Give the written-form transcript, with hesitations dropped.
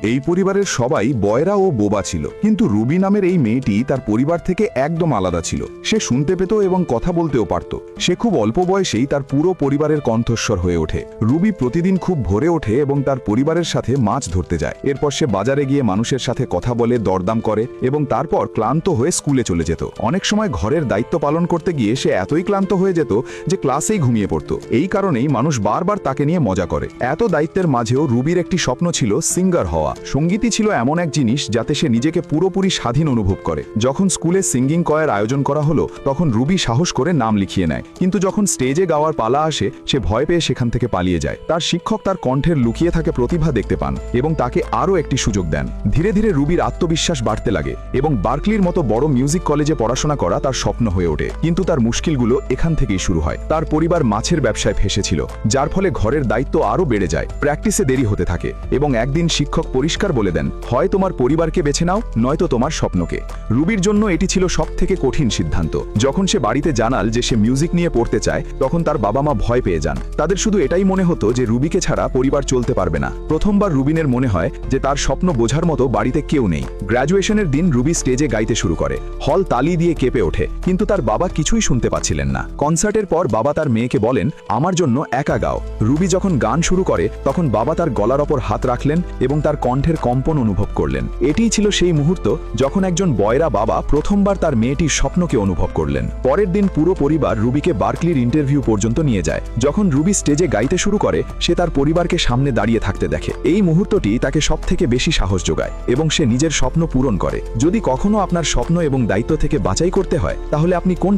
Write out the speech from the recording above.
এই পরিবারের সবাই বয়রা ও বোবা ছিল, কিন্তু রুবি নামের এই মেয়েটি তার পরিবার থেকে একদম আলাদা ছিল। সে শুনতে পেত এবং কথা বলতেও পারত। সে খুব অল্প বয়সেই তার পুরো পরিবারের কণ্ঠস্বর হয়ে ওঠে। রুবি প্রতিদিন খুব ভোরে ওঠে এবং তার পরিবারের সাথে মাছ ধরতে যায়। এরপর সে বাজারে গিয়ে মানুষের সাথে কথা বলে দরদাম করে এবং তারপর ক্লান্ত হয়ে স্কুলে চলে যেত। অনেক সময় ঘরের দায়িত্ব পালন করতে গিয়ে সে এতই ক্লান্ত হয়ে যেত যে ক্লাসেই ঘুমিয়ে পড়ত। এই কারণেই মানুষ বারবার তাকে নিয়ে মজা করে। এত দায়িত্বের মাঝেও রুবির একটি স্বপ্ন ছিল সিঙ্গার হওয়া। সঙ্গীতই ছিল এমন এক জিনিস যাতে সে নিজেকে পুরোপুরি স্বাধীন অনুভব করে। যখন স্কুলে সিঙ্গিং কয়ের আয়োজন করা হলো তখন রুবি সাহস করে নাম লিখিয়ে নেয়, কিন্তু যখন স্টেজে গাওয়ার পালা আসে সে ভয় পেয়ে সেখান থেকে পালিয়ে যায়। তার শিক্ষক তার কণ্ঠের লুকিয়ে থাকে প্রতিভা দেখতে পান এবং তাকে আরও একটি সুযোগ দেন। ধীরে ধীরে রুবির আত্মবিশ্বাস বাড়তে লাগে এবং বার্কলির মতো বড় মিউজিক কলেজে পড়াশোনা করা তার স্বপ্ন হয়ে ওঠে। কিন্তু তার মুশকিলগুলো এখান থেকেই শুরু হয়। তার পরিবার মাছের ব্যবসায় ফেসেছিল, যার ফলে ঘরের দায়িত্ব আরও বেড়ে যায়। প্র্যাকটিসে দেরি হতে থাকে এবং একদিন শিক্ষক পরিষ্কার বলে দেন, হয় তোমার পরিবারকে বেছে নাও, নয়তো তোমার স্বপ্নকে। রুবির জন্য এটি ছিল সবথেকে কঠিন সিদ্ধান্ত। যখন সে বাড়িতে জানাল যে সে মিউজিক নিয়ে পড়তে চায় তখন তার বাবা মা ভয় পেয়ে যান। তাদের শুধু এটাই মনে হতো যে রুবিকে ছাড়া পরিবার চলতে পারবে না। প্রথমবার রুবিনের মনে হয় যে তার স্বপ্ন বোঝার মতো বাড়িতে কেউ নেই। গ্র্যাজুয়েশনের দিন রুবি স্টেজে গাইতে শুরু করে। হল তালি দিয়ে কেঁপে ওঠে, কিন্তু তার বাবা কিছুই শুনতে পাচ্ছিলেন না। কনসার্টের পর বাবা তার মেয়েকে বলেন, আমার জন্য একা গাও। রুবি যখন গান শুরু করে তখন বাবা তার গলার ওপর হাত রাখলেন এবং তার কণ্ঠের কম্পন অনুভব করলেন। এটিই ছিল সেই মুহূর্ত যখন একজন বয়রা বাবা প্রথমবার তার মেয়েটির স্বপ্নকে অনুভব করলেন। পরের দিন পুরো পরিবার রুবিকে বার্কলির ইন্টারভিউ পর্যন্ত নিয়ে যায়। যখন রুবি স্টেজে গাইতে শুরু করে সে তার পরিবারকে সামনে দাঁড়িয়ে থাকতে দেখে। এই মুহূর্তটি তাকে সবথেকে বেশি সাহস যোগায় এবং সে নিজের স্বপ্ন পূরণ করে। যদি কখনো আপনার স্বপ্ন এবং দায়িত্ব থেকে বাছাই করতে হয় তাহলে আপনি কোন